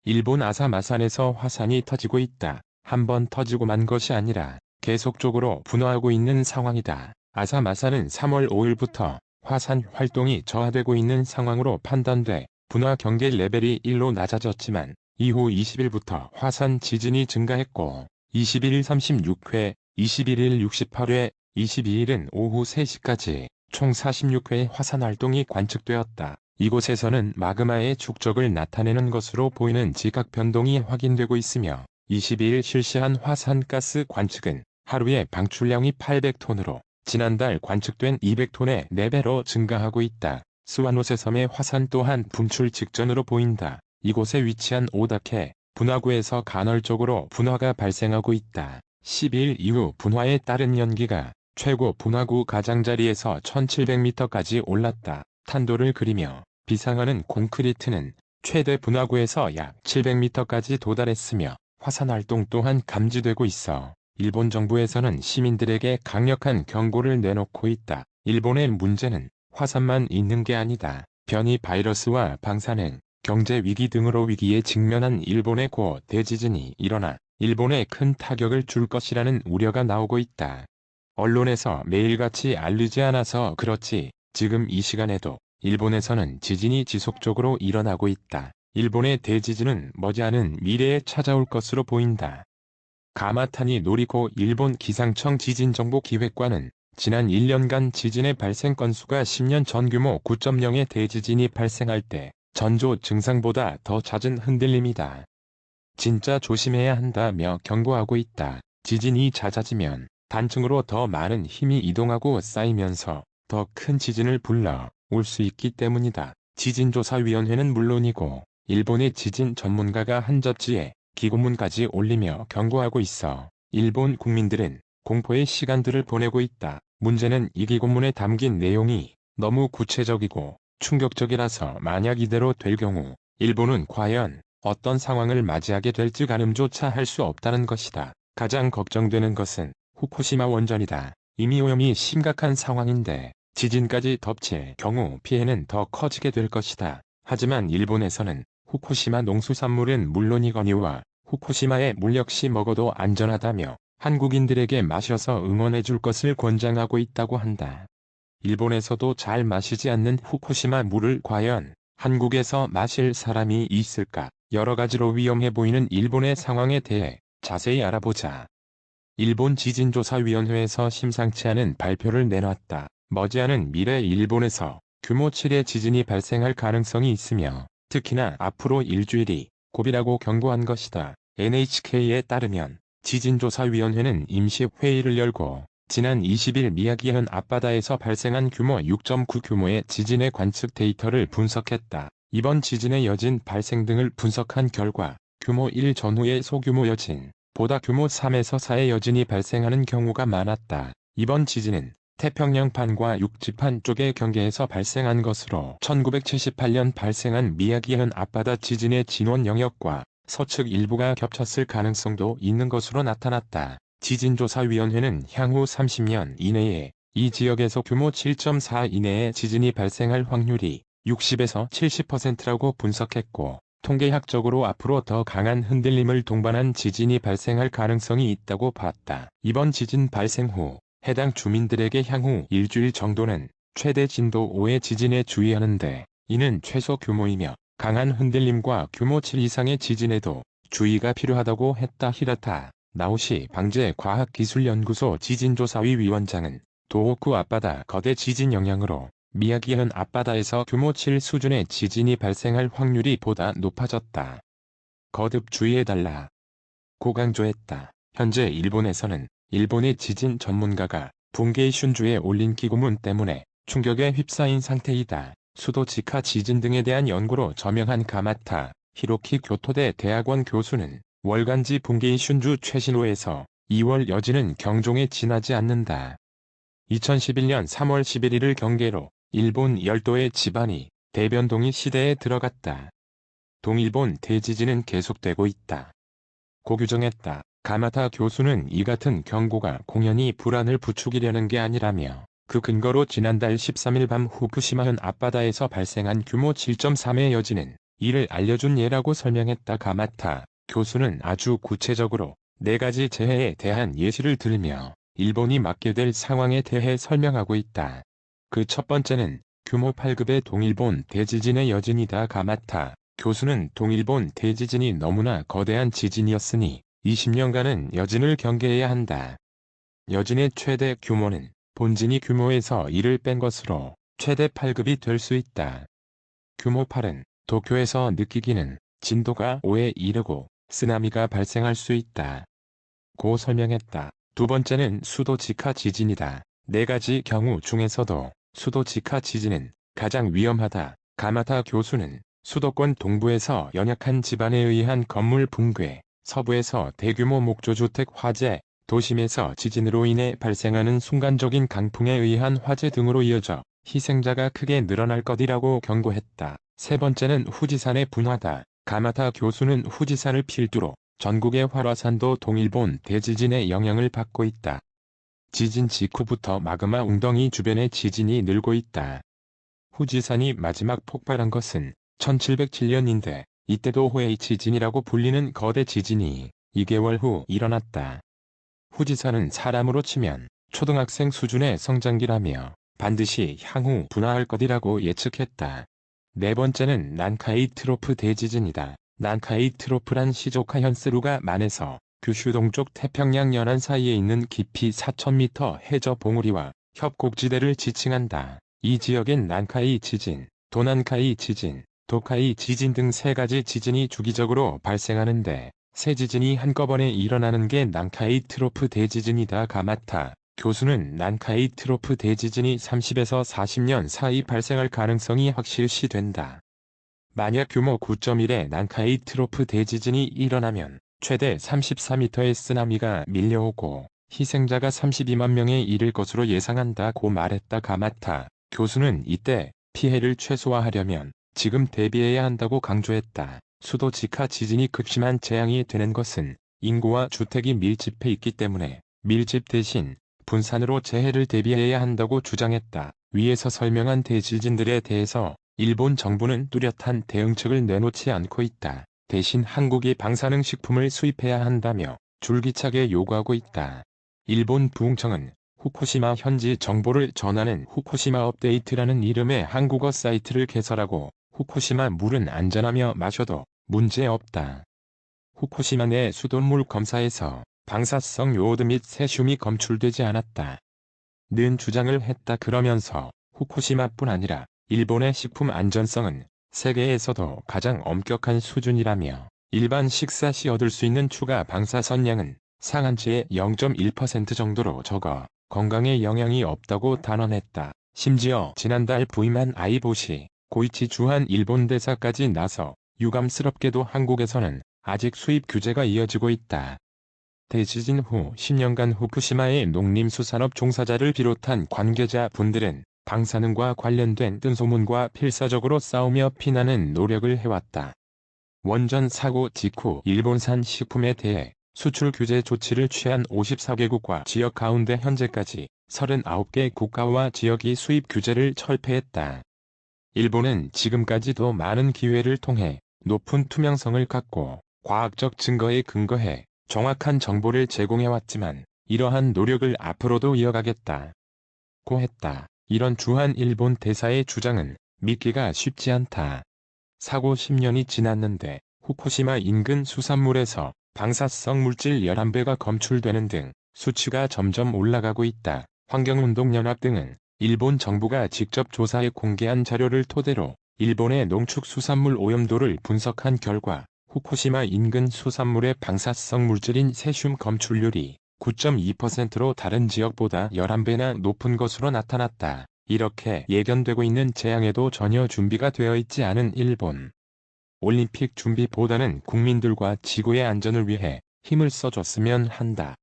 일본 아사마산에서 화산이 터지고 있다. 한 번 터지고 만 것이 아니라 계속적으로 분화하고 있는 상황이다. 아사마산은 3월 5일부터 화산 활동이 저하되고 있는 상황으로 판단돼 분화 경계 레벨이 1로 낮아졌지만 이후 20일부터 화산 지진이 증가했고 21일 36회, 21일 68회, 22일은 오후 3시까지 총 46회의 화산 활동이 관측되었다. 이곳에서는 마그마의 축적을 나타내는 것으로 보이는 지각 변동이 확인되고 있으며 22일 실시한 화산가스 관측은 하루에 방출량이 800톤으로 지난달 관측된 200톤의 4배로 증가하고 있다. 스와노세 섬의 화산 또한 분출 직전으로 보인다. 이곳에 위치한 오다케 분화구에서 간헐적으로 분화가 발생하고 있다. 12일 이후 분화에 따른 연기가 최고 분화구 가장자리에서 1700m까지 올랐다. 탄도를 그리며 비상하는 콘크리트는 최대 분화구에서 약 700m까지 도달했으며 화산 활동 또한 감지되고 있어 일본 정부에서는 시민들에게 강력한 경고를 내놓고 있다. 일본의 문제는 화산만 있는 게 아니다. 변이 바이러스와 방사능, 경제 위기 등으로 위기에 직면한 일본의 고 대지진이 일어나 일본에 큰 타격을 줄 것이라는 우려가 나오고 있다. 언론에서 매일같이 알리지 않아서 그렇지 지금 이 시간에도 일본에서는 지진이 지속적으로 일어나고 있다. 일본의 대지진은 머지않은 미래에 찾아올 것으로 보인다. 가마타니 노리코 일본 기상청 지진정보기획관은 지난 1년간 지진의 발생 건수가 10년 전 규모 9.0의 대지진이 발생할 때 전조 증상보다 더 잦은 흔들림이다. 진짜 조심해야 한다며 경고하고 있다. 지진이 잦아지면 단층으로 더 많은 힘이 이동하고 쌓이면서 더 큰 지진을 불러 올 수 있기 때문이다. 지진조사위원회는 물론이고 일본의 지진 전문가가 한 접지에 기고문까지 올리며 경고하고 있어 일본 국민들은 공포의 시간들을 보내고 있다. 문제는 이 기고문에 담긴 내용이 너무 구체적이고 충격적이라서 만약 이대로 될 경우 일본은 과연 어떤 상황을 맞이하게 될지 가늠조차 할 수 없다는 것이다. 가장 걱정되는 것은 후쿠시마 원전이다. 이미 오염이 심각한 상황인데 지진까지 덮칠 경우 피해는 더 커지게 될 것이다. 하지만 일본에서는 후쿠시마 농수산물은 물론이거니와 후쿠시마의 물 역시 먹어도 안전하다며 한국인들에게 마셔서 응원해줄 것을 권장하고 있다고 한다. 일본에서도 잘 마시지 않는 후쿠시마 물을 과연 한국에서 마실 사람이 있을까? 여러 가지로 위험해 보이는 일본의 상황에 대해 자세히 알아보자. 일본 지진조사위원회에서 심상치 않은 발표를 내놨다. 머지않은 미래 일본에서 규모 7의 지진이 발생할 가능성이 있으며 특히나 앞으로 일주일이 고비라고 경고한 것이다. NHK에 따르면 지진조사위원회는 임시 회의를 열고 지난 20일 미야기현 앞바다에서 발생한 규모 6.9 규모의 지진의 관측 데이터를 분석했다. 이번 지진의 여진 발생 등을 분석한 결과 규모 1 전후의 소규모 여진, 보다 규모 3에서 4의 여진이 발생하는 경우가 많았다. 이번 지진은 태평양판과 육지판 쪽의 경계에서 발생한 것으로 1978년 발생한 미야기현 앞바다 지진의 진원 영역과 서측 일부가 겹쳤을 가능성도 있는 것으로 나타났다. 지진조사위원회는 향후 30년 이내에 이 지역에서 규모 7.4 이내의 지진이 발생할 확률이 60에서 70%라고 분석했고 통계학적으로 앞으로 더 강한 흔들림을 동반한 지진이 발생할 가능성이 있다고 봤다. 이번 지진 발생 후 해당 주민들에게 향후 일주일 정도는 최대 진도 5의 지진에 주의하는데 이는 최소 규모이며 강한 흔들림과 규모 7 이상의 지진에도 주의가 필요하다고 했다. 히라타 나오시 방재과학기술연구소 지진조사위 위원장은 도호쿠 앞바다 거대 지진 영향으로 미야기현 앞바다에서 규모 7 수준의 지진이 발생할 확률이 보다 높아졌다. 거듭 주의해달라. 고 강조했다. 현재 일본에서는 일본의 지진 전문가가 붕괴 슌주에 올린 기고문 때문에 충격에 휩싸인 상태이다. 수도 지카 지진 등에 대한 연구로 저명한 가마타 히로키 교토대 대학원 교수는 월간지 붕괴 슌주 최신호에서 2월 여진은 경종에 지나지 않는다. 2011년 3월 11일을 경계로 일본 열도의 지반이 대변동이 시대에 들어갔다. 동일본 대지진은 계속되고 있다. 고 규정했다. 가마타 교수는 이 같은 경고가 공연히 불안을 부추기려는 게 아니라며 그 근거로 지난달 13일 밤 후쿠시마현 앞바다에서 발생한 규모 7.3의 여진은 이를 알려준 예라고 설명했다. 가마타 교수는 아주 구체적으로 4가지 재해에 대한 예시를 들며 일본이 맞게 될 상황에 대해 설명하고 있다. 그 첫 번째는 규모 8급의 동일본 대지진의 여진이다. 가마타 교수는 동일본 대지진이 너무나 거대한 지진이었으니 20년간은 여진을 경계해야 한다. 여진의 최대 규모는 본진이 규모에서 1을 뺀 것으로 최대 8급이 될 수 있다. 규모 8은 도쿄에서 느끼기는 진도가 5에 이르고 쓰나미가 발생할 수 있다. 고 설명했다. 두 번째는 수도 직하 지진이다. 4가지 경우 중에서도 수도 직하 지진은 가장 위험하다. 가마타 교수는 수도권 동부에서 연약한 지반에 의한 건물 붕괴, 서부에서 대규모 목조주택 화재, 도심에서 지진으로 인해 발생하는 순간적인 강풍에 의한 화재 등으로 이어져 희생자가 크게 늘어날 것이라고 경고했다. 세 번째는 후지산의 분화다. 가마타 교수는 후지산을 필두로 전국의 활화산도 동일본 대지진의 영향을 받고 있다. 지진 직후부터 마그마 웅덩이 주변에 지진이 늘고 있다. 후지산이 마지막 폭발한 것은 1707년인데 이때도 호에이 지진이라고 불리는 거대 지진이 2개월 후 일어났다. 후지산은 사람으로 치면 초등학생 수준의 성장기라며 반드시 향후 분화할 것이라고 예측했다. 네 번째는 난카이 트로프 대지진이다. 난카이 트로프란 시조카 현세루가 만에서 규슈 동쪽 태평양 연안 사이에 있는 깊이 4000m 해저 봉우리와 협곡지대를 지칭한다. 이 지역엔 난카이 지진, 도난카이 지진, 도카이 지진 등 3가지 지진이 주기적으로 발생하는데 새 지진이 한꺼번에 일어나는 게 난카이 트로프 대지진이다. 가마타 교수는 난카이 트로프 대지진이 30에서 40년 사이 발생할 가능성이 확실시된다. 만약 규모 9.1의 난카이 트로프 대지진이 일어나면 최대 34m의 쓰나미가 밀려오고 희생자가 32만 명에 이를 것으로 예상한다고 말했다. 가마타 교수는 이때 피해를 최소화하려면 지금 대비해야 한다고 강조했다. 수도 직하 지진이 극심한 재앙이 되는 것은 인구와 주택이 밀집해 있기 때문에 밀집 대신 분산으로 재해를 대비해야 한다고 주장했다. 위에서 설명한 대지진들에 대해서 일본 정부는 뚜렷한 대응책을 내놓지 않고 있다. 대신 한국이 방사능 식품을 수입해야 한다며 줄기차게 요구하고 있다. 일본 부흥청은 후쿠시마 현지 정보를 전하는 후쿠시마 업데이트라는 이름의 한국어 사이트를 개설하고 후쿠시마 물은 안전하며 마셔도 문제없다. 후쿠시마 내 수돗물 검사에서 방사성 요오드 및 세슘이 검출되지 않았다. 는 주장을 했다. 그러면서 후쿠시마뿐 아니라 일본의 식품 안전성은 세계에서도 가장 엄격한 수준이라며 일반 식사 시 얻을 수 있는 추가 방사선량은 상한치의 0.1% 정도로 적어 건강에 영향이 없다고 단언했다. 심지어 지난달 부임한 아이보시 고이치 주한 일본 대사까지 나서 유감스럽게도 한국에서는 아직 수입 규제가 이어지고 있다. 대지진 후 10년간 후쿠시마의 농림수산업 종사자를 비롯한 관계자 분들은 방사능과 관련된 뜬소문과 필사적으로 싸우며 피나는 노력을 해왔다. 원전 사고 직후 일본산 식품에 대해 수출 규제 조치를 취한 54개국과 지역 가운데 현재까지 39개 국가와 지역이 수입 규제를 철폐했다. 일본은 지금까지도 많은 기회를 통해 높은 투명성을 갖고 과학적 증거에 근거해 정확한 정보를 제공해왔지만 이러한 노력을 앞으로도 이어가겠다. 고 했다. 이런 주한 일본 대사의 주장은 믿기가 쉽지 않다. 사고 10년이 지났는데 후쿠시마 인근 수산물에서 방사성 물질 11배가 검출되는 등 수치가 점점 올라가고 있다. 환경운동연합 등은 일본 정부가 직접 조사해 공개한 자료를 토대로 일본의 농축수산물 오염도를 분석한 결과 후쿠시마 인근 수산물의 방사성 물질인 세슘 검출률이 9.2%로 다른 지역보다 11배나 높은 것으로 나타났다. 이렇게 예견되고 있는 재앙에도 전혀 준비가 되어 있지 않은 일본. 올림픽 준비보다는 국민들과 지구의 안전을 위해 힘을 써줬으면 한다.